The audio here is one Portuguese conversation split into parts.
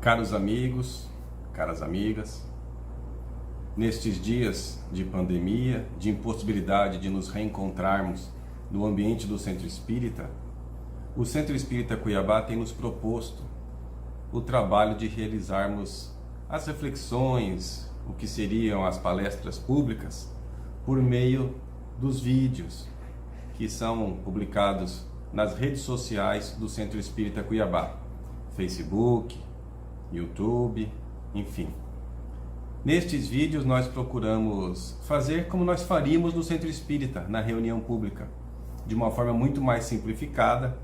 Caros amigos, caras amigas, nestes dias de pandemia, de impossibilidade de nos reencontrarmos no ambiente do Centro Espírita, o Centro Espírita Cuiabá tem nos proposto o trabalho de realizarmos as reflexões, o que seriam as palestras públicas, por meio dos vídeos que são publicados nas redes sociais do Centro Espírita Cuiabá, Facebook, YouTube, enfim. Nestes vídeos nós procuramos fazer como nós faríamos no Centro Espírita, na reunião pública, de uma forma muito mais simplificada,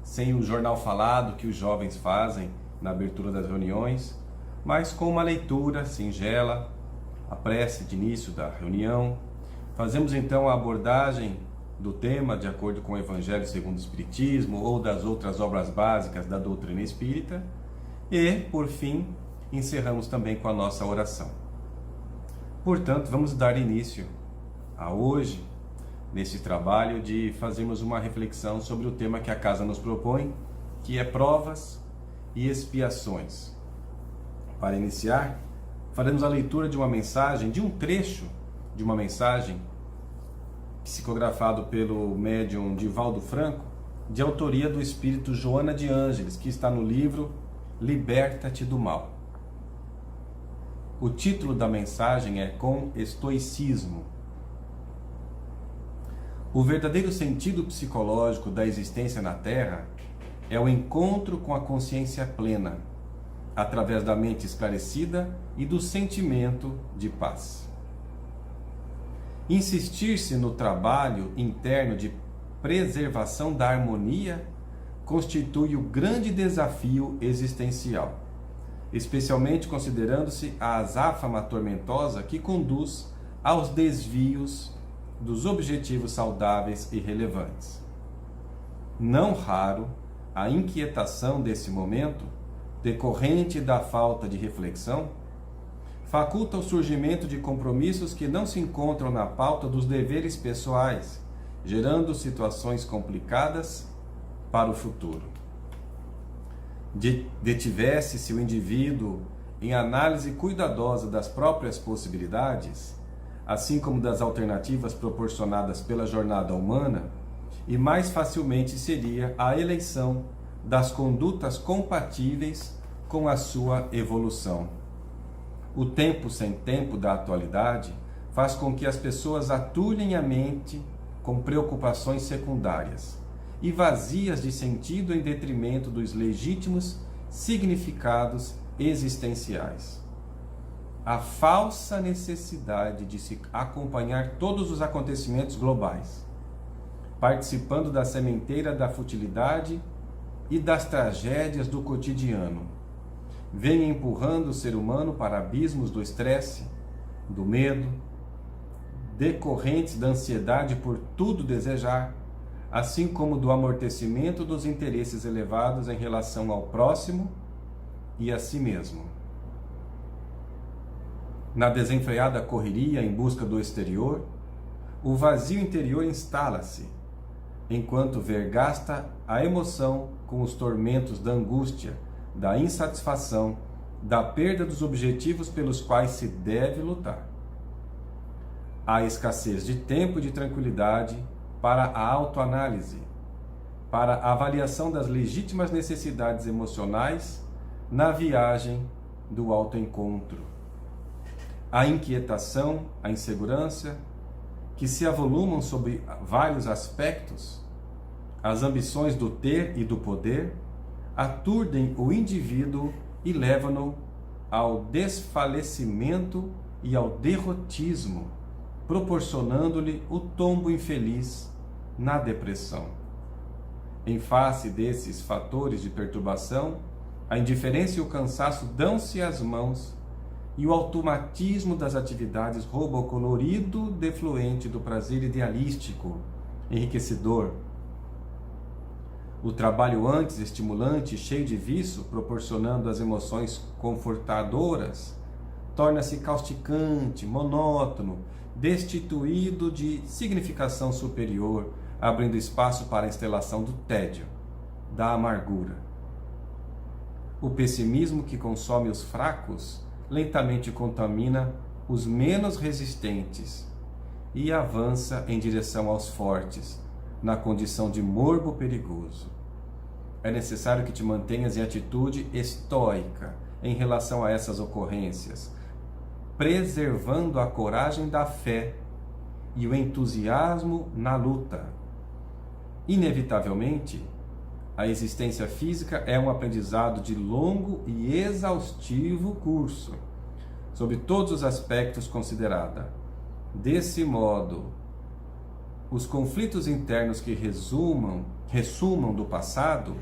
sem o jornal falado que os jovens fazem na abertura das reuniões, mas com uma leitura singela, a prece de início da reunião. Fazemos então a abordagem do tema de acordo com o Evangelho segundo o Espiritismo ou das outras obras básicas da doutrina espírita e, por fim, encerramos também com a nossa oração. Portanto, vamos dar início a hoje, nesse trabalho de fazermos uma reflexão sobre o tema que a Casa nos propõe, que é provas e expiações. Para iniciar, faremos a leitura de uma mensagem, de um trecho de uma mensagem psicografado pelo médium Divaldo Franco, de autoria do espírito Joana de Ângeles, que está no livro Liberta-te do Mal. O título da mensagem é Com Estoicismo. O verdadeiro sentido psicológico da existência na Terra é o encontro com a consciência plena, através da mente esclarecida e do sentimento de paz. Insistir-se no trabalho interno de preservação da harmonia constitui o grande desafio existencial, especialmente considerando-se a azáfama tormentosa que conduz aos desvios dos objetivos saudáveis e relevantes. Não raro, a inquietação desse momento, decorrente da falta de reflexão, faculta o surgimento de compromissos que não se encontram na pauta dos deveres pessoais, gerando situações complicadas para o futuro. Detivesse-se o indivíduo em análise cuidadosa das próprias possibilidades, assim como das alternativas proporcionadas pela jornada humana, e mais facilmente seria a eleição das condutas compatíveis com a sua evolução. O tempo sem tempo da atualidade faz com que as pessoas atulhem a mente com preocupações secundárias e vazias de sentido em detrimento dos legítimos significados existenciais. A falsa necessidade de se acompanhar todos os acontecimentos globais, participando da sementeira da futilidade e das tragédias do cotidiano, vem empurrando o ser humano para abismos do estresse, do medo, decorrentes da ansiedade por tudo desejar, assim como do amortecimento dos interesses elevados em relação ao próximo e a si mesmo. Na desenfreada correria em busca do exterior, o vazio interior instala-se, enquanto vergasta a emoção com os tormentos da angústia, da insatisfação, da perda dos objetivos pelos quais se deve lutar. Há escassez de tempo e de tranquilidade para a autoanálise, para a avaliação das legítimas necessidades emocionais na viagem do autoencontro. A inquietação, a insegurança, que se avolumam sobre vários aspectos, as ambições do ter e do poder, aturdem o indivíduo e levam-no ao desfalecimento e ao derrotismo, proporcionando-lhe o tombo infeliz na depressão. Em face desses fatores de perturbação, a indiferença e o cansaço dão-se as mãos e o automatismo das atividades rouba o colorido defluente do prazer idealístico, enriquecedor. O trabalho antes estimulante e cheio de vício, proporcionando as emoções confortadoras, torna-se causticante, monótono, destituído de significação superior, abrindo espaço para a instalação do tédio, da amargura. O pessimismo que consome os fracos lentamente contamina os menos resistentes e avança em direção aos fortes, na condição de morbo perigoso. É necessário que te mantenhas em atitude estoica em relação a essas ocorrências, preservando a coragem da fé e o entusiasmo na luta. Inevitavelmente, a existência física é um aprendizado de longo e exaustivo curso, sob todos os aspectos considerada. Desse modo, os conflitos internos que ressumam do passado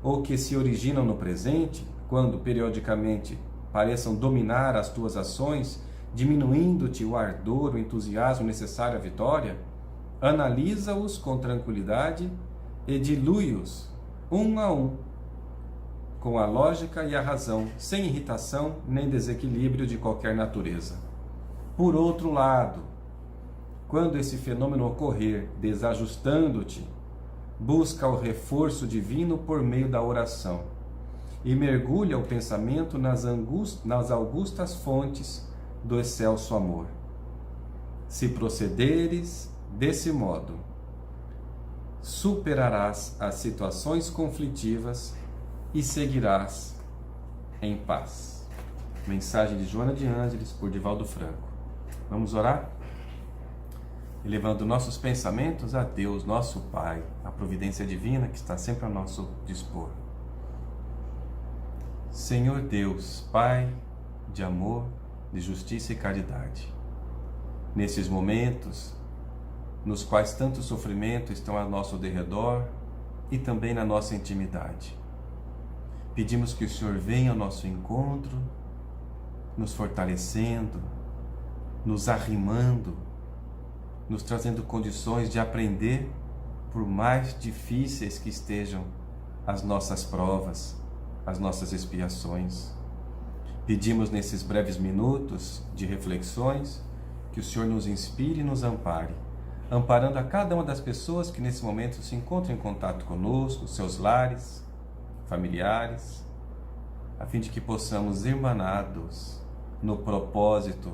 ou que se originam no presente, quando periodicamente pareçam dominar as tuas ações, diminuindo-te o ardor, o entusiasmo necessário à vitória, analisa-os com tranquilidade e dilui-os um a um, com a lógica e a razão, sem irritação nem desequilíbrio de qualquer natureza. Por outro lado, quando esse fenômeno ocorrer, desajustando-te, busca o reforço divino por meio da oração e mergulha o pensamento nas augustas fontes do excelso amor. Se procederes desse modo, superarás as situações conflitivas e seguirás em paz. Mensagem de Joana de Ângeles por Divaldo Franco. Vamos orar? Elevando nossos pensamentos a Deus, nosso Pai, a providência divina que está sempre a nosso dispor. Senhor Deus, Pai de amor, de justiça e caridade, nesses momentos nos quais tanto sofrimento estão ao nosso derredor e também na nossa intimidade, pedimos que o Senhor venha ao nosso encontro, nos fortalecendo, nos arrimando, nos trazendo condições de aprender, por mais difíceis que estejam as nossas provas, as nossas expiações. Pedimos nesses breves minutos de reflexões que o Senhor nos inspire e nos ampare, amparando a cada uma das pessoas que nesse momento se encontram em contato conosco, seus lares, familiares, a fim de que possamos, irmanados no propósito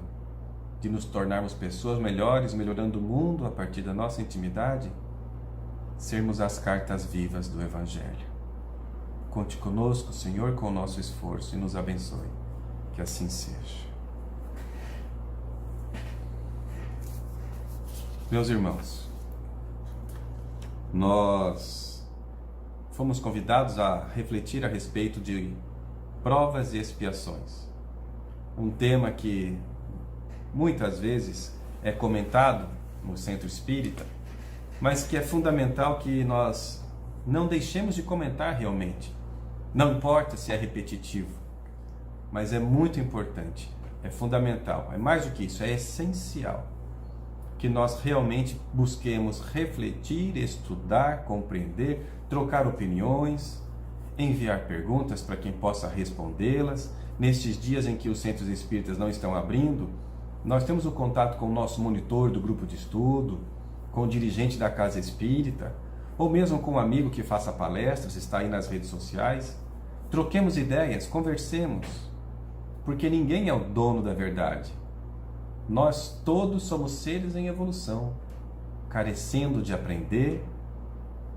de nos tornarmos pessoas melhores, melhorando o mundo a partir da nossa intimidade, sermos as cartas vivas do Evangelho. Conte conosco, Senhor, com o nosso esforço e nos abençoe. Que assim seja. Meus irmãos, nós fomos convidados a refletir a respeito de provas e expiações. Um tema que muitas vezes é comentado no Centro Espírita, mas que é fundamental que nós não deixemos de comentar realmente. Não importa se é repetitivo, mas é muito importante, é fundamental, é mais do que isso, é essencial que nós realmente busquemos refletir, estudar, compreender, trocar opiniões, enviar perguntas para quem possa respondê-las. Nestes dias em que os centros espíritas não estão abrindo, nós temos o contato com o nosso monitor do grupo de estudo, com o dirigente da casa espírita, ou mesmo com um amigo que faça palestras, está aí nas redes sociais. Troquemos ideias, conversemos, porque ninguém é o dono da verdade. Nós todos somos seres em evolução, carecendo de aprender,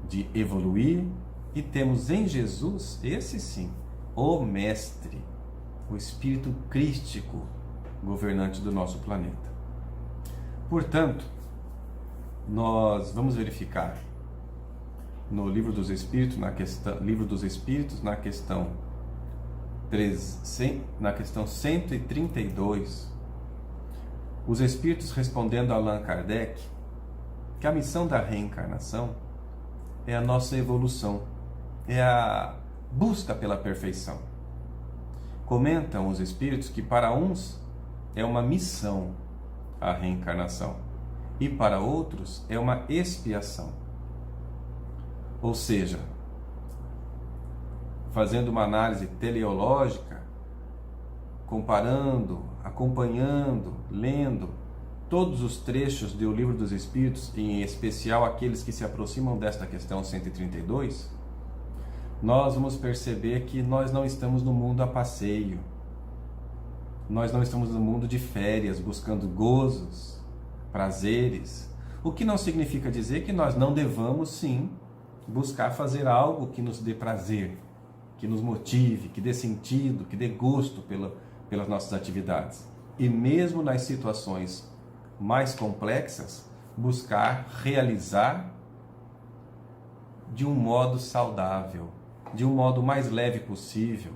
de evoluir, e temos em Jesus, esse sim, o Mestre, o Espírito Crístico, governante do nosso planeta. Portanto, nós vamos verificar no Livro dos Espíritos, na questão 132, os Espíritos respondendo a Allan Kardec que a missão da reencarnação é a nossa evolução, é a busca pela perfeição. Comentam os Espíritos que para uns é uma missão a reencarnação e para outros é uma expiação. Ou seja, fazendo uma análise teleológica, comparando, acompanhando, lendo todos os trechos do Livro dos Espíritos, em especial aqueles que se aproximam desta questão 132, nós vamos perceber que nós não estamos no mundo a passeio. Nós não estamos no mundo de férias, buscando gozos, prazeres. O que não significa dizer que nós não devamos, sim, buscar fazer algo que nos dê prazer, que nos motive, que dê sentido, que dê gosto pelas nossas atividades. E mesmo nas situações mais complexas, buscar realizar de um modo saudável, de um modo mais leve possível,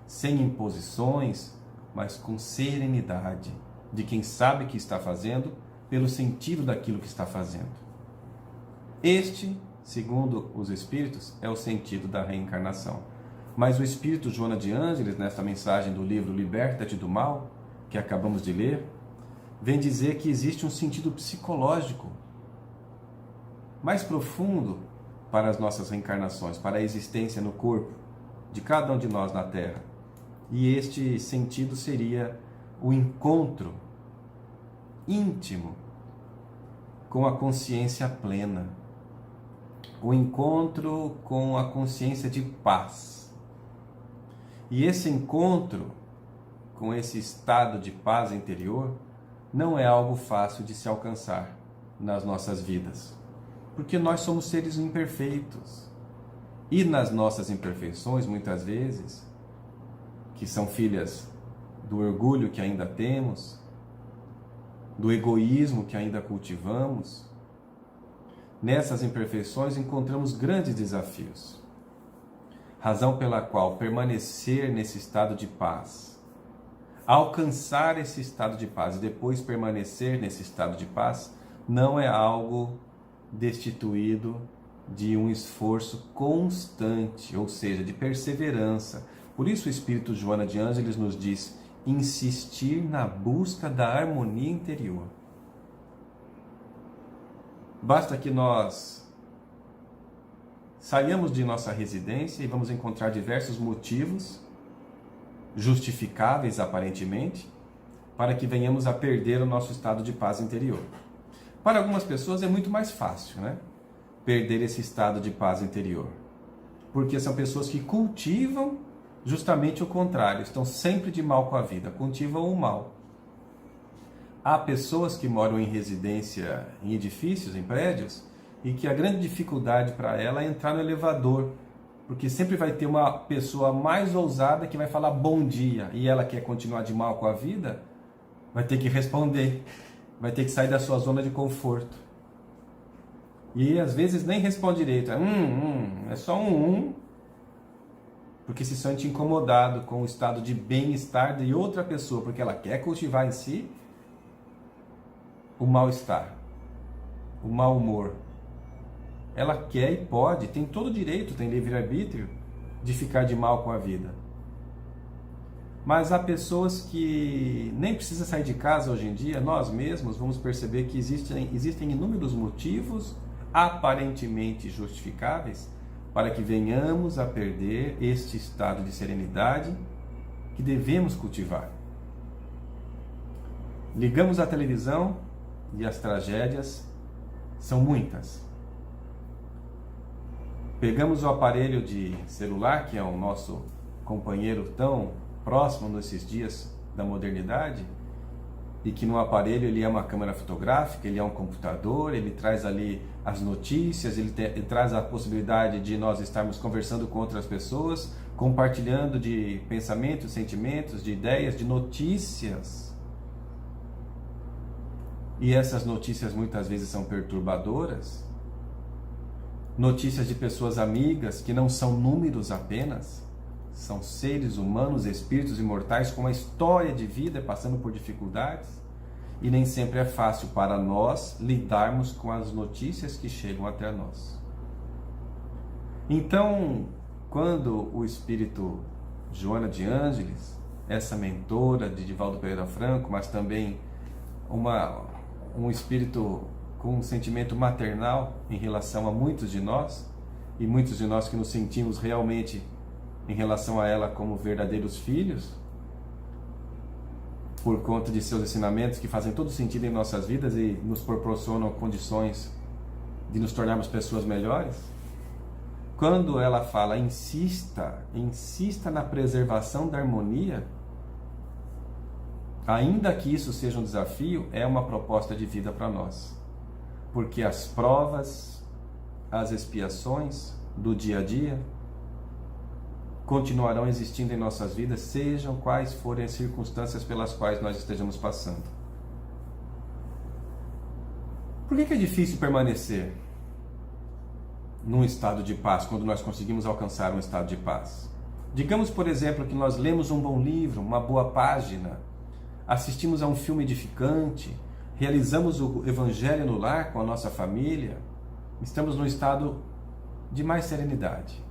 sem imposições, mas com serenidade, de quem sabe o que está fazendo, pelo sentido daquilo que está fazendo. Este, segundo os Espíritos, é o sentido da reencarnação. Mas o Espírito Joana de Ângeles, nesta mensagem do livro Liberta-te do Mal, que acabamos de ler, vem dizer que existe um sentido psicológico mais profundo para as nossas reencarnações, para a existência no corpo de cada um de nós na Terra. E este sentido seria o encontro íntimo com a consciência plena, o encontro com a consciência de paz. E esse encontro com esse estado de paz interior não é algo fácil de se alcançar nas nossas vidas, porque nós somos seres imperfeitos. E nas nossas imperfeições, muitas vezes, que são filhas do orgulho que ainda temos, do egoísmo que ainda cultivamos, nessas imperfeições encontramos grandes desafios. Razão pela qual permanecer nesse estado de paz, alcançar esse estado de paz e depois permanecer nesse estado de paz, não é algo destituído de um esforço constante, ou seja, de perseverança. Por isso o Espírito Joana de Ângeles nos diz: insistir na busca da harmonia interior. Basta que nós saiamos de nossa residência e vamos encontrar diversos motivos, justificáveis aparentemente, para que venhamos a perder o nosso estado de paz interior. Para algumas pessoas é muito mais fácil, né? Perder esse estado de paz interior. Porque são pessoas que cultivam justamente o contrário, estão sempre de mal com a vida, cultivam o mal. Há pessoas que moram em residência, em edifícios, em prédios, e que a grande dificuldade para ela é entrar no elevador, porque sempre vai ter uma pessoa mais ousada que vai falar bom dia, e ela quer continuar de mal com a vida, vai ter que responder, vai ter que sair da sua zona de conforto. E às vezes nem responde direito, é só porque se sente incomodado com o estado de bem-estar de outra pessoa, porque ela quer cultivar em si o mal-estar, o mau humor. Ela quer e pode, tem todo o direito, tem livre-arbítrio de ficar de mal com a vida. Mas há pessoas que nem precisam sair de casa hoje em dia, nós mesmos vamos perceber que existem inúmeros motivos aparentemente justificáveis para que venhamos a perder este estado de serenidade que devemos cultivar. Ligamos a televisão e as tragédias são muitas. Pegamos o aparelho de celular, que é o nosso companheiro tão próximo nesses dias da modernidade, e que no aparelho ele é uma câmera fotográfica, ele é um computador, ele traz ali as notícias, ele traz a possibilidade de nós estarmos conversando com outras pessoas, compartilhando de pensamentos, sentimentos, de ideias, de notícias. E essas notícias muitas vezes são perturbadoras. Notícias de pessoas amigas que não são números apenas, são seres humanos, espíritos imortais com uma história de vida passando por dificuldades, e nem sempre é fácil para nós lidarmos com as notícias que chegam até nós. Então, quando o Espírito Joana de Ângeles, essa mentora de Divaldo Pereira Franco, mas também um espírito com um sentimento maternal em relação a muitos de nós, e muitos de nós que nos sentimos realmente em relação a ela como verdadeiros filhos, por conta de seus ensinamentos que fazem todo sentido em nossas vidas e nos proporcionam condições de nos tornarmos pessoas melhores. quando ela fala insista na preservação da harmonia, ainda que isso seja um desafio, é uma proposta de vida para nós. Porque as provas, as expiações do dia a dia continuarão existindo em nossas vidas, sejam quais forem as circunstâncias pelas quais nós estejamos passando. Por que é difícil permanecer num estado de paz quando nós conseguimos alcançar um estado de paz? Digamos, por exemplo, que nós lemos um bom livro, uma boa página, assistimos a um filme edificante, realizamos o evangelho no lar com a nossa família, estamos num estado de mais serenidade.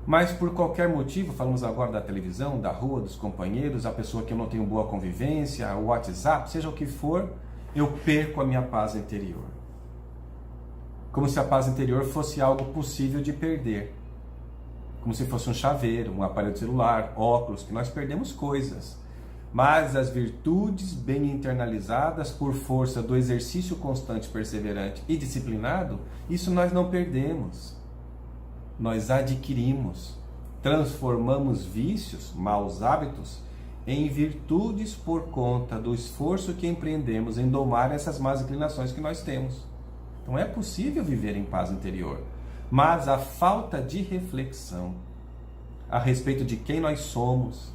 Mas por qualquer motivo, falamos agora da televisão, da rua, dos companheiros, a pessoa que eu não tenho boa convivência, o WhatsApp, seja o que for, eu perco a minha paz interior. Como se a paz interior fosse algo possível de perder. Como se fosse um chaveiro, um aparelho celular, óculos, que nós perdemos coisas. Mas as virtudes bem internalizadas por força do exercício constante, perseverante e disciplinado, isso nós não perdemos. Nós adquirimos, transformamos vícios, maus hábitos, em virtudes por conta do esforço que empreendemos em domar essas más inclinações que nós temos. Então é possível viver em paz interior, mas a falta de reflexão a respeito de quem nós somos,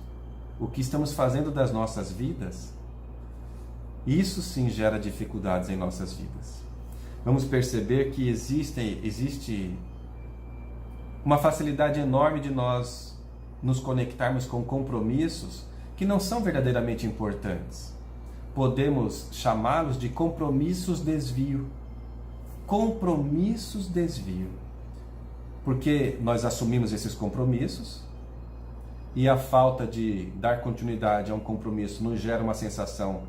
o que estamos fazendo das nossas vidas, isso sim gera dificuldades em nossas vidas. Vamos perceber que existe uma facilidade enorme de nós nos conectarmos com compromissos que não são verdadeiramente importantes. Podemos chamá-los de compromissos desvio. Compromissos desvio. Porque nós assumimos esses compromissos e a falta de dar continuidade a um compromisso nos gera uma sensação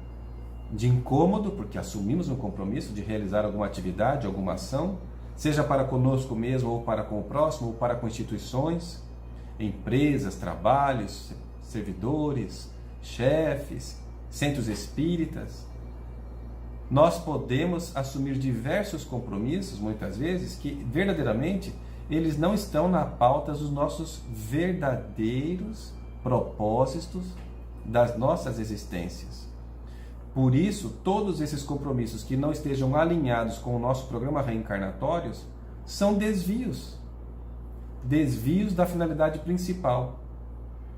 de incômodo, porque assumimos um compromisso de realizar alguma atividade, alguma ação, seja para conosco mesmo, ou para com o próximo, ou para com instituições, empresas, trabalhos, servidores, chefes, centros espíritas. Nós podemos assumir diversos compromissos, muitas vezes, que verdadeiramente eles não estão na pauta dos nossos verdadeiros propósitos das nossas existências. Por isso, todos esses compromissos que não estejam alinhados com o nosso programa reencarnatórios são desvios. Desvios da finalidade principal.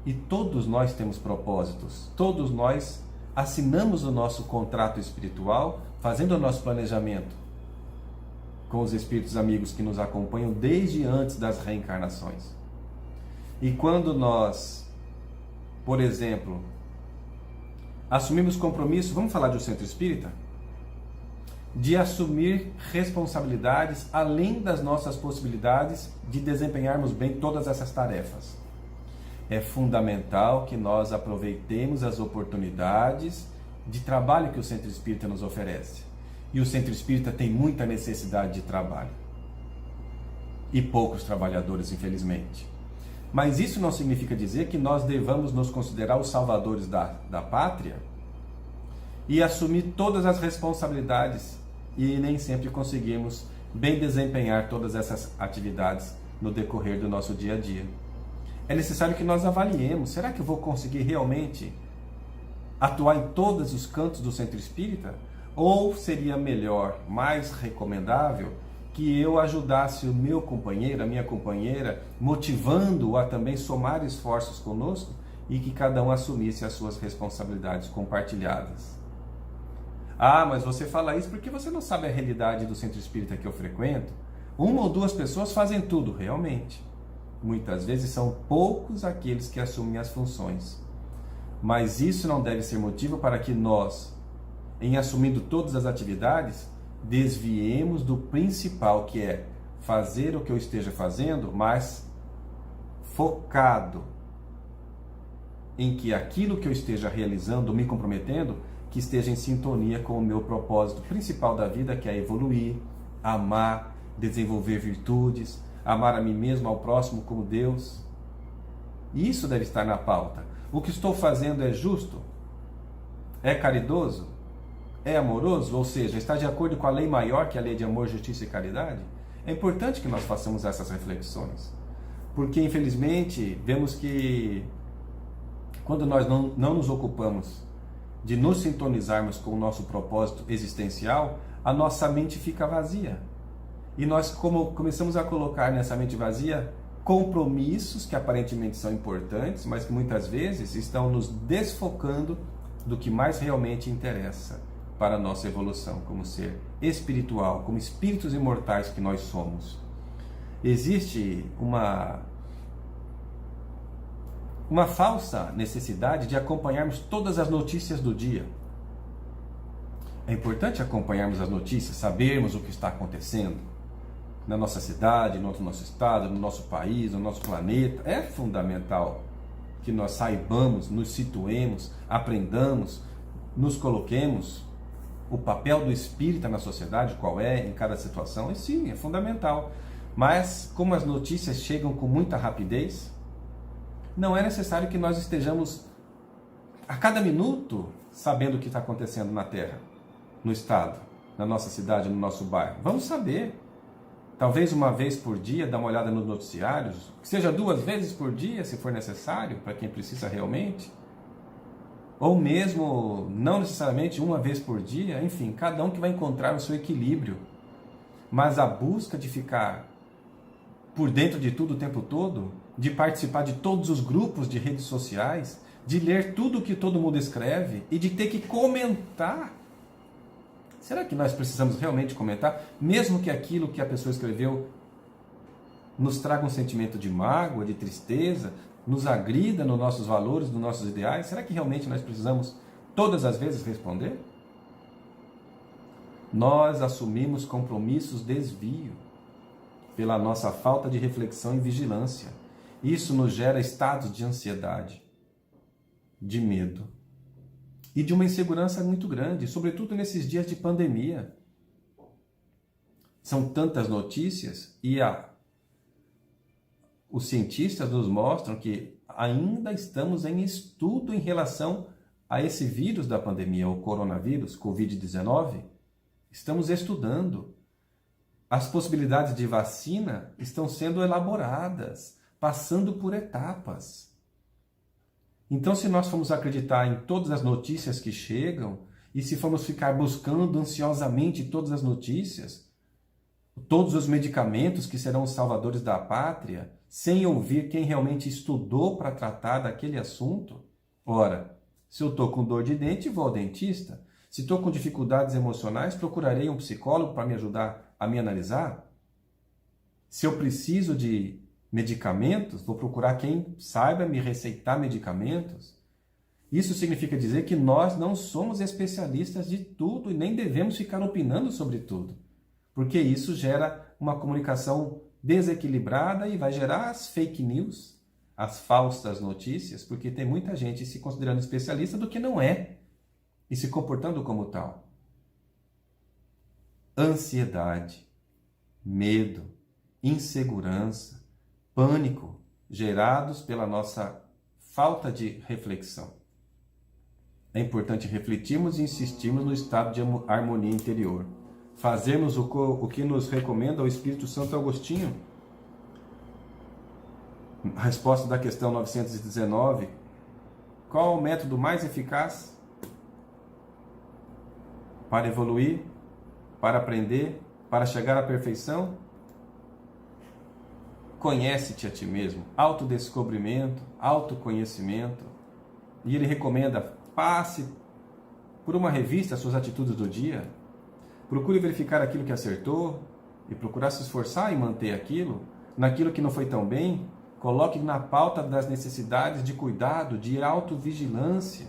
E todos nós temos propósitos. Todos nós assinamos o nosso contrato espiritual, fazendo o nosso planejamento com os espíritos amigos que nos acompanham desde antes das reencarnações. E quando nós, por exemplo, assumimos compromisso, vamos falar de um centro espírita? De assumir responsabilidades além das nossas possibilidades de desempenharmos bem todas essas tarefas. É fundamental que nós aproveitemos as oportunidades de trabalho que o centro espírita nos oferece. E o centro espírita tem muita necessidade de trabalho. E poucos trabalhadores, infelizmente. Mas isso não significa dizer que nós devamos nos considerar os salvadores da pátria e assumir todas as responsabilidades e nem sempre conseguimos bem desempenhar todas essas atividades no decorrer do nosso dia a dia. É necessário que nós avaliemos, será que eu vou conseguir realmente atuar em todos os cantos do centro espírita? Ou seria melhor, mais recomendável, que eu ajudasse o meu companheiro, a minha companheira, motivando-o a também somar esforços conosco e que cada um assumisse as suas responsabilidades compartilhadas. Ah, mas você fala isso porque você não sabe a realidade do centro espírita que eu frequento. Uma ou duas pessoas fazem tudo, realmente. Muitas vezes são poucos aqueles que assumem as funções. Mas isso não deve ser motivo para que nós, em assumindo todas as atividades, desviemos do principal, que é fazer o que eu esteja fazendo, mas focado em que aquilo que eu esteja realizando, me comprometendo, que esteja em sintonia com o meu propósito principal da vida, que é evoluir, amar, desenvolver virtudes, amar a mim mesmo, ao próximo como Deus. Isso deve estar na pauta. O que estou fazendo é justo? É caridoso? É amoroso? Ou seja, está de acordo com a lei maior, que é a lei de amor, justiça e caridade? É importante que nós façamos essas reflexões, porque infelizmente vemos que quando nós não nos ocupamos de nos sintonizarmos com o nosso propósito existencial, a nossa mente fica vazia. E nós começamos a colocar nessa mente vazia compromissos que aparentemente são importantes, mas que muitas vezes estão nos desfocando do que mais realmente interessa para a nossa evolução como ser espiritual, como espíritos imortais que nós somos. Existe uma falsa necessidade de acompanharmos todas as notícias do dia. É importante acompanharmos as notícias, sabermos o que está acontecendo na nossa cidade, no nosso estado, no nosso país, no nosso planeta. É fundamental que nós saibamos, nos situemos, aprendamos, nos coloquemos o papel do espírita na sociedade, qual é em cada situação. E sim, é fundamental. Mas como as notícias chegam com muita rapidez, não é necessário que nós estejamos a cada minuto sabendo o que está acontecendo na Terra, no Estado, na nossa cidade, no nosso bairro. Vamos saber. Talvez uma vez por dia, dar uma olhada nos noticiários, que seja 2 vezes por dia, se for necessário, para quem precisa realmente. Ou mesmo, não necessariamente uma vez por dia, enfim, cada um que vai encontrar o seu equilíbrio. Mas a busca de ficar por dentro de tudo o tempo todo, de participar de todos os grupos de redes sociais, de ler tudo o que todo mundo escreve e de ter que comentar. Será que nós precisamos realmente comentar, mesmo que aquilo que a pessoa escreveu nos traga um sentimento de mágoa, de tristeza, nos agrida nos nossos valores, nos nossos ideais? Será que realmente nós precisamos todas as vezes responder? Nós assumimos compromissos desvio pela nossa falta de reflexão e vigilância. Isso nos gera estados de ansiedade, de medo e de uma insegurança muito grande, sobretudo nesses dias de pandemia. São tantas notícias e os cientistas nos mostram que ainda estamos em estudo em relação a esse vírus da pandemia, o coronavírus, Covid-19. Estamos estudando. As possibilidades de vacina estão sendo elaboradas, passando por etapas. Então, se nós formos acreditar em todas as notícias que chegam, e se formos ficar buscando ansiosamente todas as notícias, todos os medicamentos que serão os salvadores da pátria, sem ouvir quem realmente estudou para tratar daquele assunto, ora, se eu estou com dor de dente, vou ao dentista. Se estou com dificuldades emocionais, procurarei um psicólogo para me ajudar a me analisar. Se eu preciso de medicamentos, vou procurar quem saiba me receitar medicamentos. Isso significa dizer que nós não somos especialistas de tudo e nem devemos ficar opinando sobre tudo, porque isso gera uma comunicação desequilibrada e vai gerar as fake news, as falsas notícias, porque tem muita gente se considerando especialista do que não é e se comportando como tal. Ansiedade, medo, insegurança, pânico, gerados pela nossa falta de reflexão. É importante refletirmos e insistirmos no estado de harmonia interior. Fazermos o que nos recomenda o Espírito Santo Agostinho. A resposta da questão 919. Qual o método mais eficaz para evoluir, para aprender, para chegar à perfeição? Conhece-te a ti mesmo, autodescobrimento, autoconhecimento. E ele recomenda, passe por uma revista as suas atitudes do dia, procure verificar aquilo que acertou e procurar se esforçar em manter aquilo. Naquilo que não foi tão bem, coloque na pauta das necessidades de cuidado, de autovigilância.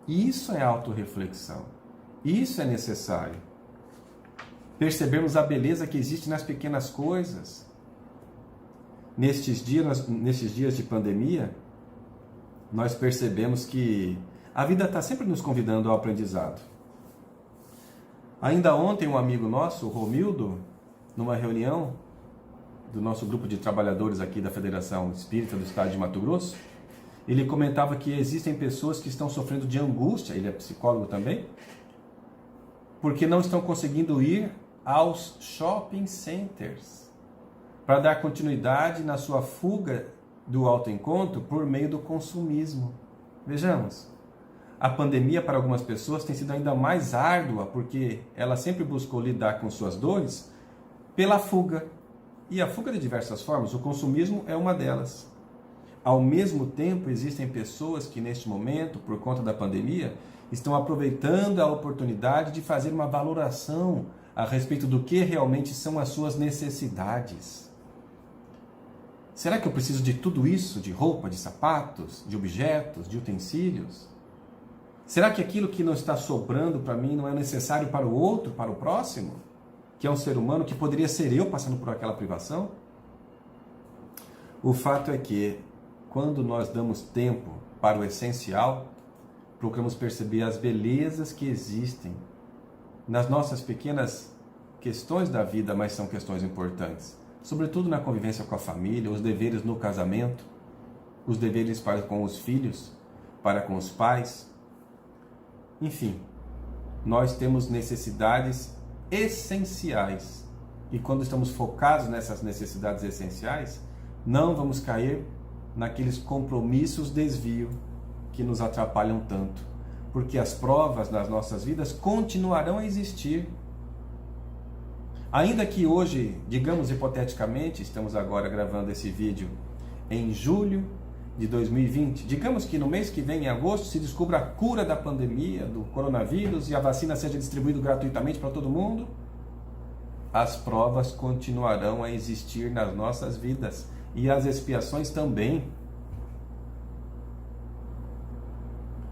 Isso é autorreflexão, isso é necessário. Percebermos a beleza que existe nas pequenas coisas. Nestes dias de pandemia, nós percebemos que a vida está sempre nos convidando ao aprendizado. Ainda ontem, um amigo nosso, o Romildo, numa reunião do nosso grupo de trabalhadores aqui da Federação Espírita do Estado de Mato Grosso, ele comentava que existem pessoas que estão sofrendo de angústia, ele é psicólogo também, porque não estão conseguindo ir aos shopping centers para dar continuidade na sua fuga do autoencontro por meio do consumismo. Vejamos, a pandemia para algumas pessoas tem sido ainda mais árdua porque ela sempre buscou lidar com suas dores pela fuga. E a fuga de diversas formas, o consumismo é uma delas. Ao mesmo tempo, existem pessoas que neste momento, por conta da pandemia, estão aproveitando a oportunidade de fazer uma valoração a respeito do que realmente são as suas necessidades. Será que eu preciso de tudo isso? De roupa, de sapatos, de objetos, de utensílios? Será que aquilo que não está sobrando para mim não é necessário para o outro, para o próximo? Que é um ser humano que poderia ser eu passando por aquela privação? O fato é que, quando nós damos tempo para o essencial, procuramos perceber as belezas que existem nas nossas pequenas questões da vida, mas são questões importantes. Sobretudo na convivência com a família, os deveres no casamento, os deveres para com os filhos, para com os pais. Enfim, nós temos necessidades essenciais. E quando estamos focados nessas necessidades essenciais, não vamos cair naqueles compromissos desvio que nos atrapalham tanto. Porque as provas nas nossas vidas continuarão a existir. Ainda que hoje, digamos hipoteticamente, estamos agora gravando esse vídeo em julho de 2020, digamos que no mês que vem, em agosto, se descubra a cura da pandemia, do coronavírus, e a vacina seja distribuída gratuitamente para todo mundo, as provas continuarão a existir nas nossas vidas e as expiações também.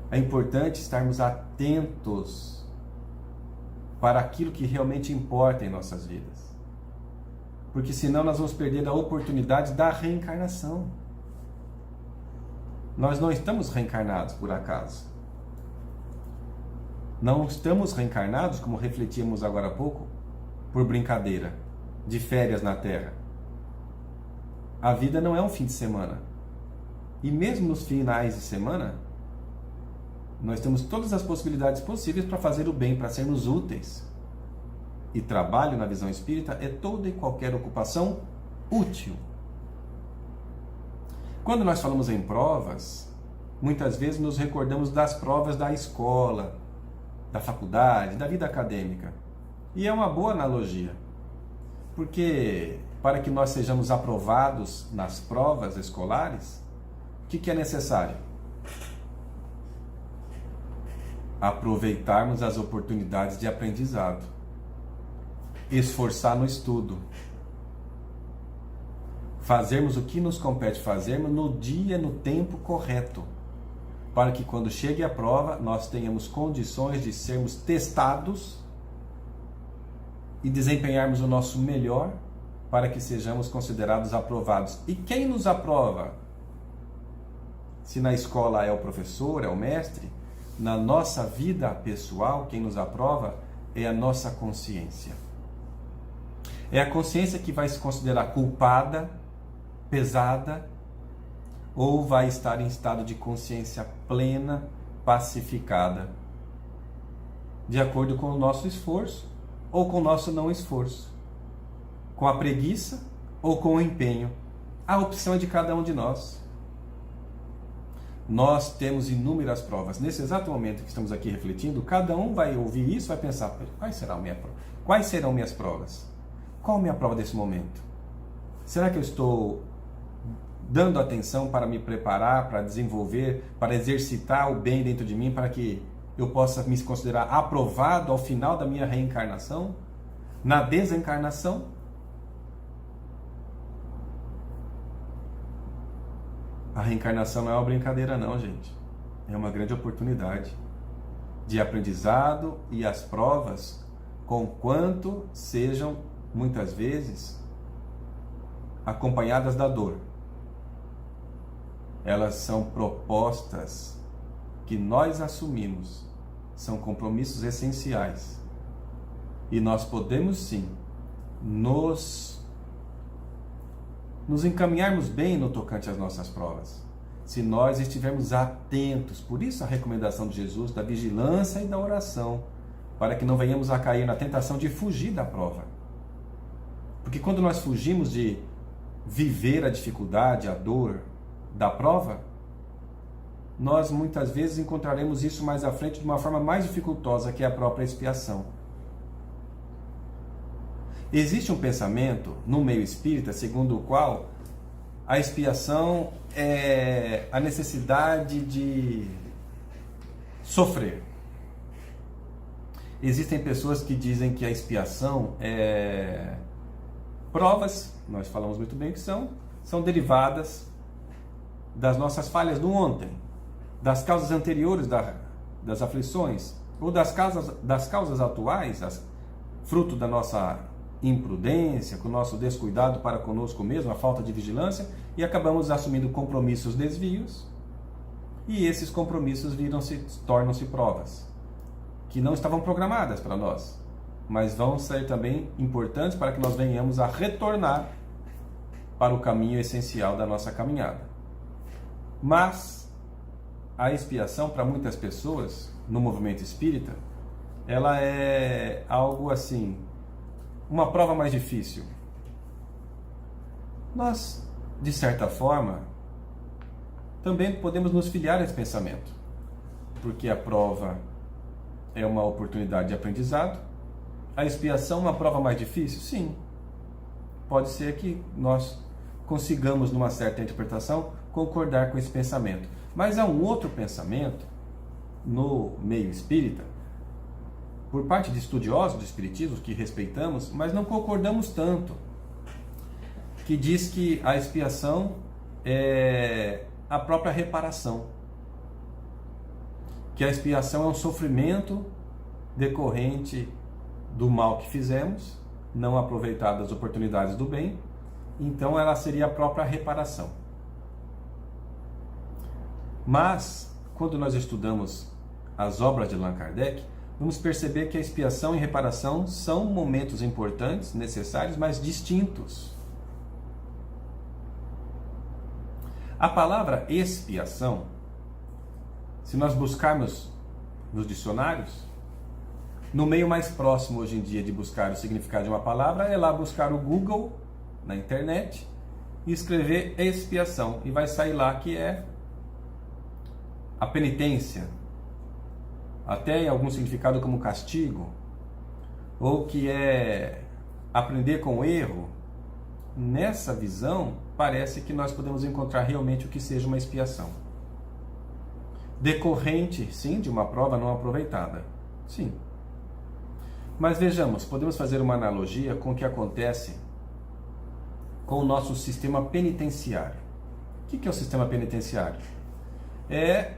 É importante estarmos atentos para aquilo que realmente importa em nossas vidas, porque senão nós vamos perder a oportunidade da reencarnação. Nós não estamos reencarnados por acaso. Não estamos reencarnados, como refletimos agora há pouco, por brincadeira, de férias na Terra. A vida não é um fim de semana. E mesmo nos finais de semana, nós temos todas as possibilidades possíveis para fazer o bem, para sermos úteis. E trabalho, na visão espírita, é toda e qualquer ocupação útil. Quando nós falamos em provas, muitas vezes nos recordamos das provas da escola, da faculdade, da vida acadêmica. E é uma boa analogia, porque para que nós sejamos aprovados nas provas escolares, o que é necessário? Aproveitarmos as oportunidades de aprendizado, esforçar no estudo, fazermos o que nos compete fazermos no dia, no tempo correto, para que quando chegue a prova nós tenhamos condições de sermos testados e desempenharmos o nosso melhor para que sejamos considerados aprovados. E quem nos aprova? Se na escola é o professor, é o mestre, na nossa vida pessoal, quem nos aprova é a nossa consciência. É a consciência que vai se considerar culpada, pesada, ou vai estar em estado de consciência plena, pacificada, de acordo com o nosso esforço ou com o nosso não esforço, com a preguiça ou com o empenho. A opção é de cada um de nós. Nós temos inúmeras provas. Nesse exato momento que estamos aqui refletindo, cada um vai ouvir isso e vai pensar: quais serão minhas provas? Qual a minha prova desse momento? Será que eu estou dando atenção para me preparar, para desenvolver, para exercitar o bem dentro de mim, para que eu possa me considerar aprovado ao final da minha reencarnação? Na desencarnação? A reencarnação não é uma brincadeira não, gente. É uma grande oportunidade de aprendizado, e as provas, conquanto sejam muitas vezes acompanhadas da dor, elas são propostas que nós assumimos, são compromissos essenciais, e nós podemos sim nos encaminharmos bem no tocante às nossas provas, se nós estivermos atentos. Por isso a recomendação de Jesus da vigilância e da oração, para que não venhamos a cair na tentação de fugir da prova. Porque quando nós fugimos de viver a dificuldade, a dor da prova, nós muitas vezes encontraremos isso mais à frente de uma forma mais dificultosa, que é a própria expiação. Existe um pensamento no meio espírita segundo o qual a expiação é a necessidade de sofrer. Existem pessoas que dizem que a expiação é provas, nós falamos muito bem que são derivadas das nossas falhas do ontem, das causas anteriores das aflições, ou das causas atuais, fruto da nossa imprudência, com o nosso descuidado para conosco mesmo, a falta de vigilância, e acabamos assumindo compromissos desvios, e esses compromissos tornam-se provas, que não estavam programadas para nós, mas vão ser também importantes para que nós venhamos a retornar para o caminho essencial da nossa caminhada. Mas a expiação, para muitas pessoas, no movimento espírita, ela é algo assim, uma prova mais difícil. Nós, de certa forma, também podemos nos filiar a esse pensamento, porque a prova é uma oportunidade de aprendizado. A expiação é uma prova mais difícil? Sim. Pode ser que nós consigamos, numa certa interpretação, concordar com esse pensamento. Mas há um outro pensamento no meio espírita, por parte de estudiosos do espiritismo que respeitamos, mas não concordamos tanto, que diz que a expiação é a própria reparação, que a expiação é um sofrimento decorrente do mal que fizemos, não aproveitar das oportunidades do bem, então ela seria a própria reparação. Mas, quando nós estudamos as obras de Allan Kardec, vamos perceber que a expiação e reparação são momentos importantes, necessários, mas distintos. A palavra expiação, se nós buscarmos nos dicionários, no meio mais próximo hoje em dia de buscar o significado de uma palavra, é lá buscar o Google, na internet, e escrever expiação. E vai sair lá que é a penitência, até em algum significado como castigo, ou que é aprender com o erro. Nessa visão, parece que nós podemos encontrar realmente o que seja uma expiação. Decorrente, sim, de uma prova não aproveitada. Sim. Mas vejamos, podemos fazer uma analogia com o que acontece com o nosso sistema penitenciário. O que é o sistema penitenciário? É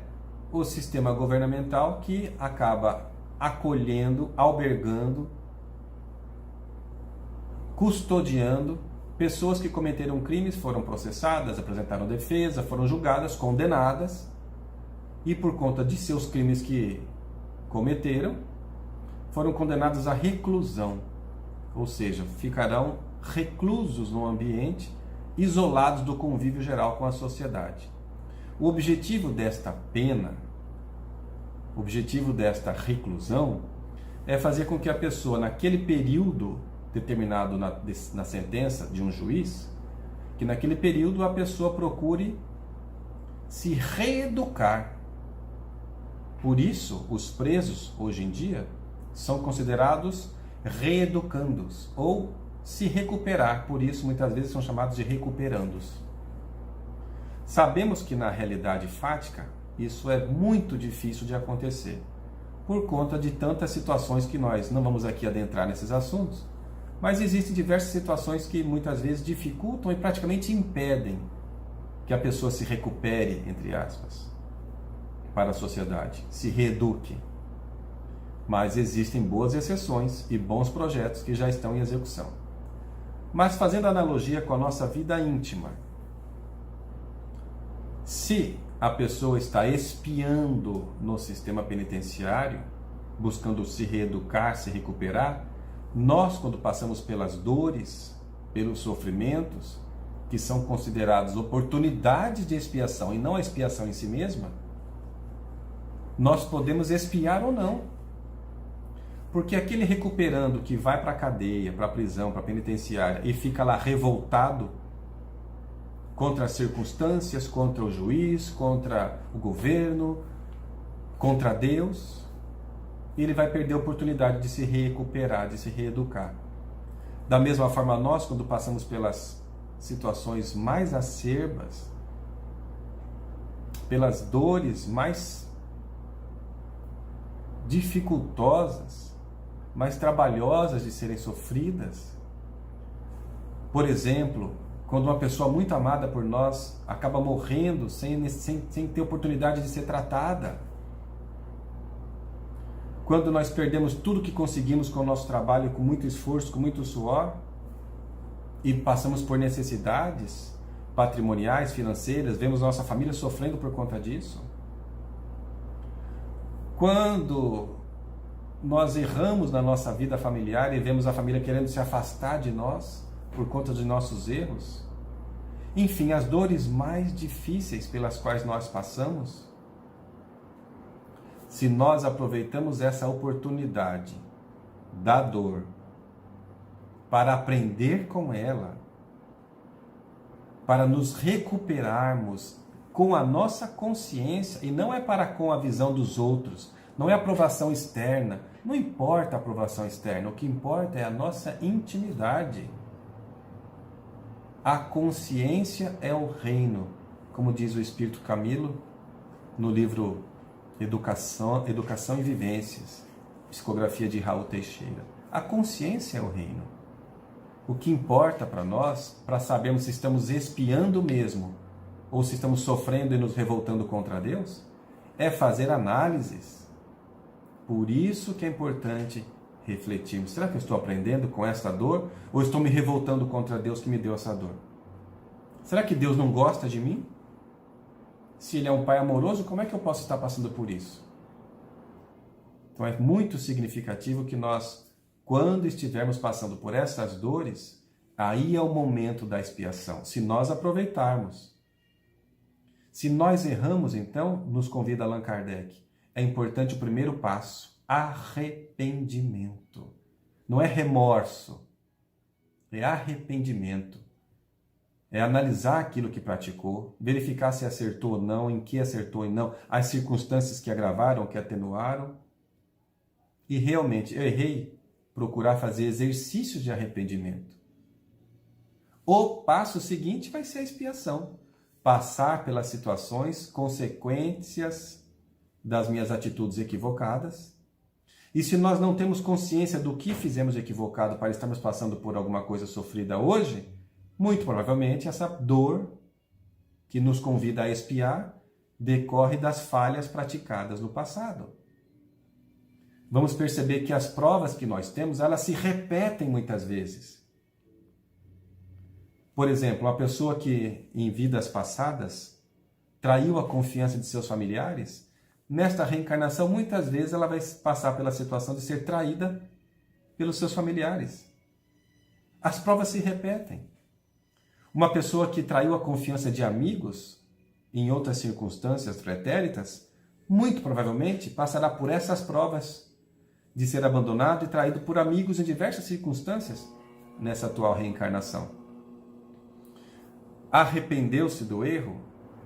o sistema governamental que acaba acolhendo, albergando, custodiando pessoas que cometeram crimes, foram processadas, apresentaram defesa, foram julgadas, condenadas, e por conta de seus crimes que cometeram, foram condenados à reclusão, ou seja, ficarão reclusos no ambiente, isolados do convívio geral com a sociedade. O objetivo desta pena, o objetivo desta reclusão, é fazer com que a pessoa, naquele período determinado na sentença de um juiz, que naquele período a pessoa procure se reeducar. Por isso, os presos, hoje em dia, são considerados reeducandos, ou se recuperar, por isso muitas vezes são chamados de recuperandos. Sabemos que na realidade fática, isso é muito difícil de acontecer, por conta de tantas situações que nós não vamos aqui adentrar nesses assuntos, mas existem diversas situações que muitas vezes dificultam e praticamente impedem que a pessoa se recupere, entre aspas, para a sociedade, se reeduque. Mas existem boas exceções e bons projetos que já estão em execução. Mas fazendo analogia com a nossa vida íntima, se a pessoa está expiando no sistema penitenciário, buscando se reeducar, se recuperar, nós, quando passamos pelas dores, pelos sofrimentos, que são considerados oportunidades de expiação e não a expiação em si mesma, nós podemos expiar ou não. Porque aquele recuperando que vai para a cadeia, para a prisão, para a penitenciária e fica lá revoltado contra as circunstâncias, contra o juiz, contra o governo, contra Deus, ele vai perder a oportunidade de se recuperar, de se reeducar. Da mesma forma, nós, quando passamos pelas situações mais acerbas, pelas dores mais dificultosas, mais trabalhosas de serem sofridas, por exemplo, quando uma pessoa muito amada por nós acaba morrendo sem ter oportunidade de ser tratada, quando nós perdemos tudo que conseguimos com o nosso trabalho, com muito esforço, com muito suor, e passamos por necessidades patrimoniais, financeiras, vemos nossa família sofrendo por conta disso. Quando nós erramos na nossa vida familiar e vemos a família querendo se afastar de nós por conta de nossos erros. Enfim, as dores mais difíceis pelas quais nós passamos, se nós aproveitamos essa oportunidade da dor para aprender com ela, para nos recuperarmos com a nossa consciência, e não é para com a visão dos outros, não é aprovação externa, não importa a aprovação externa, o que importa é a nossa intimidade. A consciência é o reino, como diz o Espírito Camilo no livro Educação e Vivências, psicografia de Raul Teixeira. A consciência é o reino. O que importa para nós, para sabermos se estamos expiando mesmo, ou se estamos sofrendo e nos revoltando contra Deus, é fazer análises. Por isso que é importante refletirmos. Será que eu estou aprendendo com essa dor? Ou estou me revoltando contra Deus que me deu essa dor? Será que Deus não gosta de mim? Se Ele é um Pai amoroso, como é que eu posso estar passando por isso? Então é muito significativo que nós, quando estivermos passando por essas dores, aí é o momento da expiação, se nós aproveitarmos. Se nós erramos, então, nos convida Allan Kardec, é importante o primeiro passo, arrependimento. Não é remorso, é arrependimento. É analisar aquilo que praticou, verificar se acertou ou não, em que acertou e não, as circunstâncias que agravaram, que atenuaram. E realmente, eu errei, procurar fazer exercícios de arrependimento. O passo seguinte vai ser a expiação. Passar pelas situações, consequências das minhas atitudes equivocadas. E se nós não temos consciência do que fizemos equivocado para estarmos passando por alguma coisa sofrida hoje, muito provavelmente essa dor que nos convida a expiar decorre das falhas praticadas no passado. Vamos perceber que as provas que nós temos, elas se repetem muitas vezes. Por exemplo, uma pessoa que em vidas passadas traiu a confiança de seus familiares, nesta reencarnação muitas vezes ela vai passar pela situação de ser traída pelos seus familiares. As provas se repetem. Uma pessoa que traiu a confiança de amigos em outras circunstâncias pretéritas, muito provavelmente passará por essas provas de ser abandonado e traído por amigos em diversas circunstâncias nessa atual reencarnação. Arrependeu-se do erro,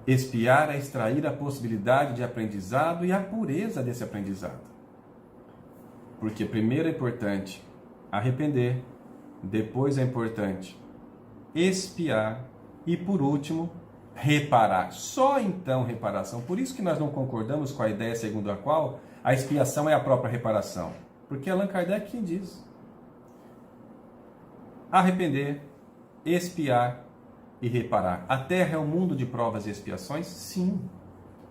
expiar é extrair a possibilidade de aprendizado e a pureza desse aprendizado. Porque primeiro é importante arrepender, depois é importante expiar e, por último, reparar. Só então reparação. Por isso que nós não concordamos com a ideia segundo a qual a expiação é a própria reparação. Porque Allan Kardec quem diz. Arrepender, expiar e reparar. A Terra é um mundo de provas e expiações? Sim.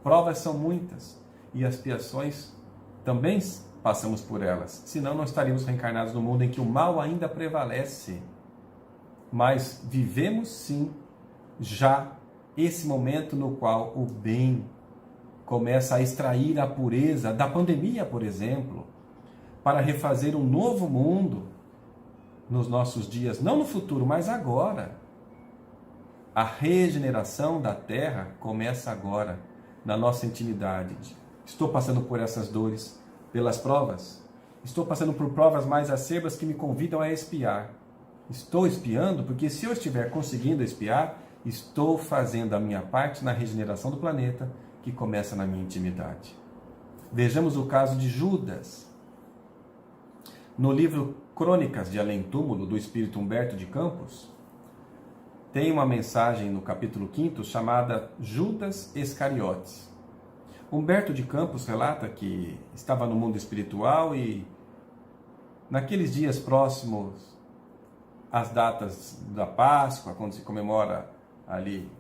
Provas são muitas. E as expiações também passamos por elas. Senão não estaríamos reencarnados no mundo em que o mal ainda prevalece. Mas vivemos sim já esse momento no qual o bem começa a extrair a pureza da pandemia, por exemplo, para refazer um novo mundo nos nossos dias, não no futuro, mas agora. A regeneração da Terra começa agora, na nossa intimidade. Estou passando por essas dores, pelas provas? Estou passando por provas mais acerbas que me convidam a espiar. Estou espiando porque se eu estiver conseguindo espiar, estou fazendo a minha parte na regeneração do planeta, que começa na minha intimidade. Vejamos o caso de Judas. No livro Crônicas de Além-Túmulo, do espírito Humberto de Campos, tem uma mensagem no capítulo 5 chamada Judas Iscariotes. Humberto de Campos relata que estava no mundo espiritual e naqueles dias próximos às datas da Páscoa, quando se comemora ali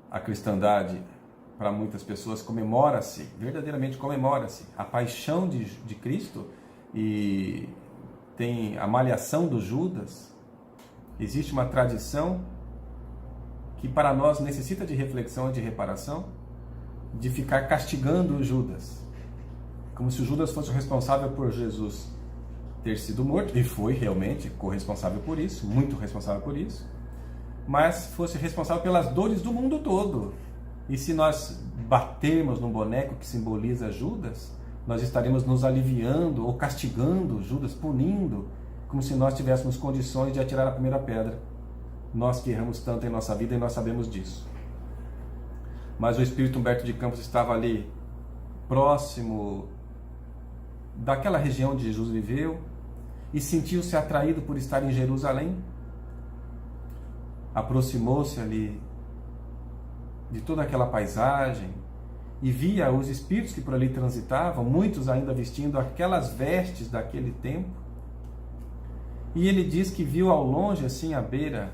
a cristandade, para muitas pessoas comemora-se, verdadeiramente comemora-se a paixão de Cristo, e tem a malhação do Judas. Existe uma tradição que para nós necessita de reflexão e de reparação, de ficar castigando o Judas, como se o Judas fosse o responsável por Jesus ter sido morto, e foi realmente corresponsável por isso, muito responsável por isso, mas fosse responsável pelas dores do mundo todo. E se nós batermos num boneco que simboliza Judas, nós estaremos nos aliviando ou castigando Judas, punindo, como se nós tivéssemos condições de atirar a primeira pedra. Nós que erramos tanto em nossa vida e nós sabemos disso. Mas o espírito Humberto de Campos estava ali, próximo daquela região onde Jesus viveu, e sentiu-se atraído por estar em Jerusalém. Aproximou-se ali de toda aquela paisagem e via os espíritos que por ali transitavam, muitos ainda vestindo aquelas vestes daquele tempo. E ele diz que viu ao longe, assim, à beira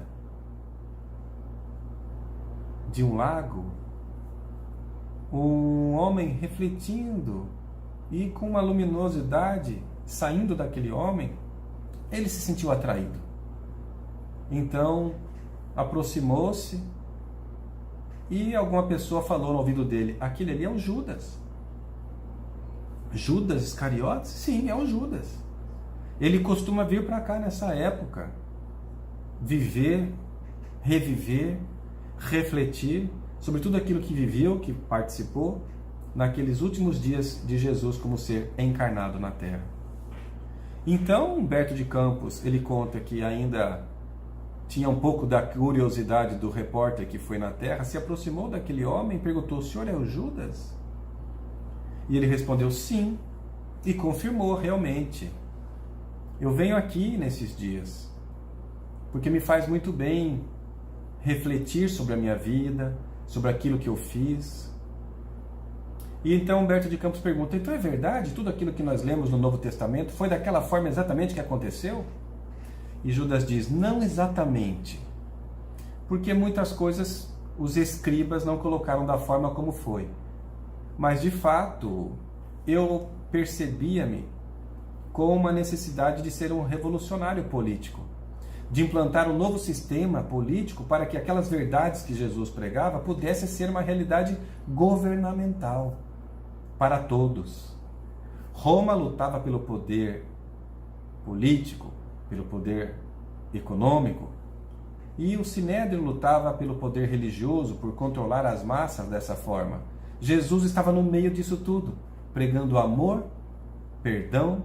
de um lago, um homem refletindo, e com uma luminosidade saindo daquele homem, ele se sentiu atraído. Então aproximou-se e alguma pessoa falou no ouvido dele: aquele ali é o Judas. Judas Iscariotes? Sim, é o Judas. Ele costuma vir para cá nessa época, viver, reviver, refletir sobre tudo aquilo que viveu, que participou naqueles últimos dias de Jesus como ser encarnado na Terra. Então, Humberto de Campos, ele conta que ainda tinha um pouco da curiosidade do repórter que foi na Terra, se aproximou daquele homem e perguntou: o senhor é o Judas? E ele respondeu sim, e confirmou realmente: eu venho aqui nesses dias, porque me faz muito bem refletir sobre a minha vida, sobre aquilo que eu fiz. E então Humberto de Campos pergunta: então é verdade, tudo aquilo que nós lemos no Novo Testamento foi daquela forma exatamente que aconteceu? E Judas diz: não exatamente, porque muitas coisas os escribas não colocaram da forma como foi. Mas de fato, eu percebia-me com uma necessidade de ser um revolucionário político, de implantar um novo sistema político para que aquelas verdades que Jesus pregava pudessem ser uma realidade governamental para todos. Roma lutava pelo poder político, pelo poder econômico, e o Sinédrio lutava pelo poder religioso, por controlar as massas dessa forma. Jesus estava no meio disso tudo, pregando amor, perdão,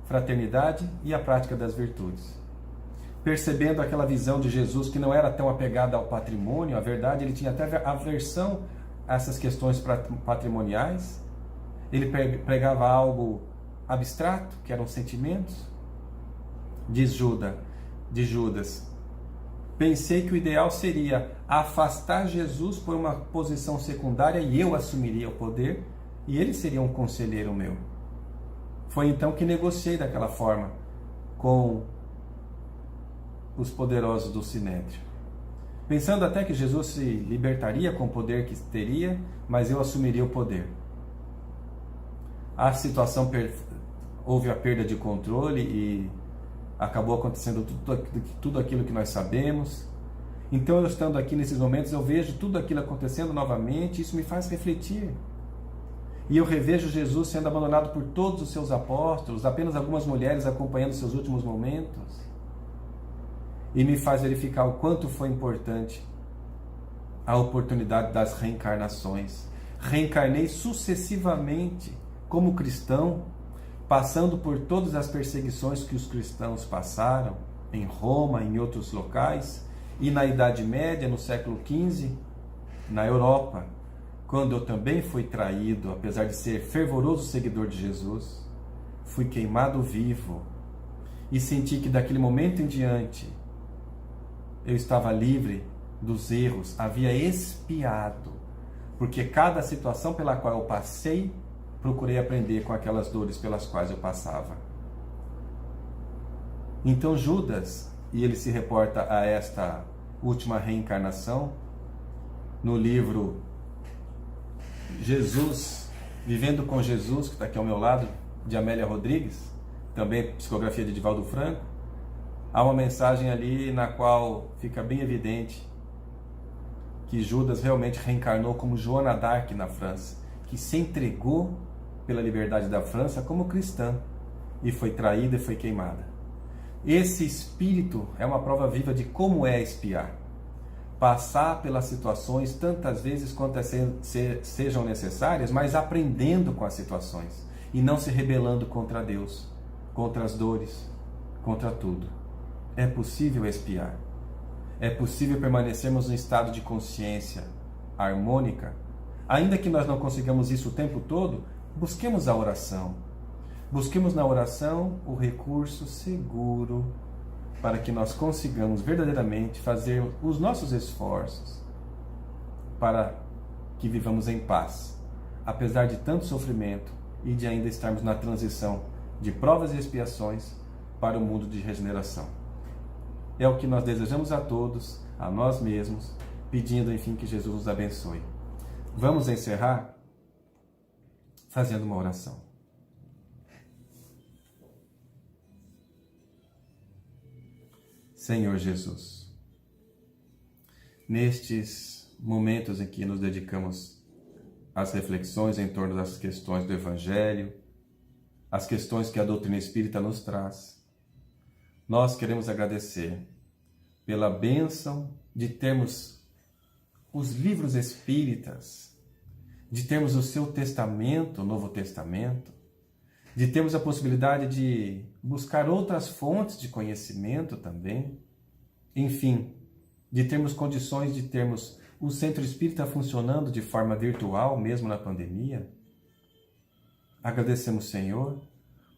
fraternidade e a prática das virtudes. Percebendo aquela visão de Jesus que não era tão apegada ao patrimônio, a verdade, ele tinha até aversão a essas questões patrimoniais. Ele pregava algo abstrato, que eram sentimentos. Diz Judas: pensei que o ideal seria afastar Jesus por uma posição secundária e eu assumiria o poder e ele seria um conselheiro meu. Foi então que negociei daquela forma com os poderosos do Sinédrio, pensando até que Jesus se libertaria com o poder que teria, mas eu assumiria o poder. A situação houve a perda de controle e acabou acontecendo tudo aquilo que nós sabemos. Então, eu estando aqui nesses momentos, eu vejo tudo aquilo acontecendo novamente, isso me faz refletir. E eu revejo Jesus sendo abandonado por todos os seus apóstolos, apenas algumas mulheres acompanhando seus últimos momentos. E me faz verificar o quanto foi importante a oportunidade das reencarnações. Reencarnei sucessivamente como cristão, passando por todas as perseguições que os cristãos passaram, em Roma, em outros locais, e na Idade Média, no século XV, na Europa, quando eu também fui traído, apesar de ser fervoroso seguidor de Jesus, fui queimado vivo e senti que daquele momento em diante eu estava livre dos erros, havia expiado, porque cada situação pela qual eu passei, procurei aprender com aquelas dores pelas quais eu passava. Então Judas, e ele se reporta a esta última reencarnação, no livro Jesus, Vivendo com Jesus, que está aqui ao meu lado, de Amélia Rodrigues, também psicografia de Divaldo Franco, há uma mensagem ali na qual fica bem evidente que Judas realmente reencarnou como Joana d'Arc na França, que se entregou pela liberdade da França como cristã e foi traída e foi queimada. Esse espírito é uma prova viva de como é espiar. Passar pelas situações tantas vezes quanto sejam necessárias, mas aprendendo com as situações e não se rebelando contra Deus, contra as dores, contra tudo. É possível espiar. É possível permanecermos em estado de consciência harmônica. Ainda que nós não consigamos isso o tempo todo, busquemos a oração. Busquemos na oração o recurso seguro para que nós consigamos verdadeiramente fazer os nossos esforços para que vivamos em paz, apesar de tanto sofrimento e de ainda estarmos na transição de provas e expiações para o mundo de regeneração. É o que nós desejamos a todos, a nós mesmos, pedindo, enfim, que Jesus nos abençoe. Vamos encerrar fazendo uma oração. Senhor Jesus, nestes momentos em que nos dedicamos às reflexões em torno das questões do Evangelho, as questões que a doutrina espírita nos traz, nós queremos agradecer pela bênção de termos os livros espíritas, de termos o seu testamento, o Novo Testamento, de termos a possibilidade de buscar outras fontes de conhecimento também, enfim, de termos condições de termos o Centro Espírita funcionando de forma virtual, mesmo na pandemia. Agradecemos, Senhor,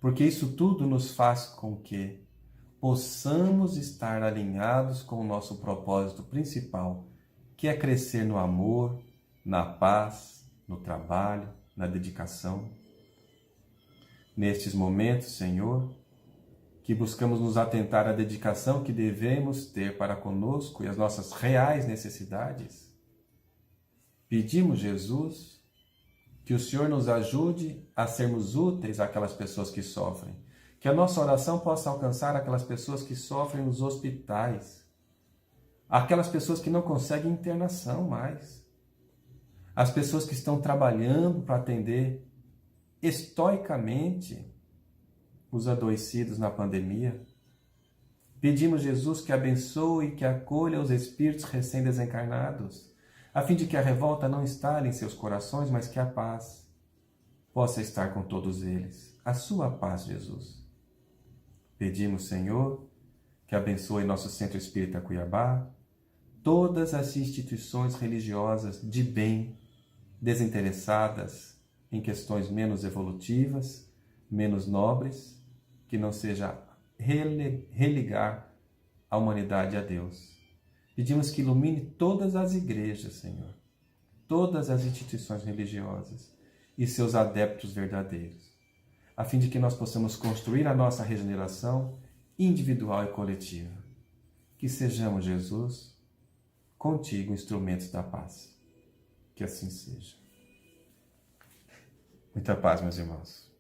porque isso tudo nos faz com que possamos estar alinhados com o nosso propósito principal, que é crescer no amor, na paz, no trabalho, na dedicação. Nestes momentos, Senhor, que buscamos nos atentar à dedicação que devemos ter para conosco e as nossas reais necessidades, pedimos, Jesus, que o Senhor nos ajude a sermos úteis àquelas pessoas que sofrem, que a nossa oração possa alcançar aquelas pessoas que sofrem nos hospitais, aquelas pessoas que não conseguem internação mais, as pessoas que estão trabalhando para atender estoicamente os adoecidos na pandemia. Pedimos, Jesus, que abençoe e que acolha os espíritos recém-desencarnados, a fim de que a revolta não instale em seus corações, mas que a paz possa estar com todos eles. A sua paz, Jesus. Pedimos, Senhor, que abençoe nosso Centro Espírita Cuiabá, todas as instituições religiosas de bem, desinteressadas em questões menos evolutivas, menos nobres, que não seja religar a humanidade a Deus. Pedimos que ilumine todas as igrejas, Senhor, todas as instituições religiosas e seus adeptos verdadeiros, a fim de que nós possamos construir a nossa regeneração individual e coletiva. Que sejamos, Jesus, contigo instrumentos da paz. Que assim seja. Muita paz, meus irmãos.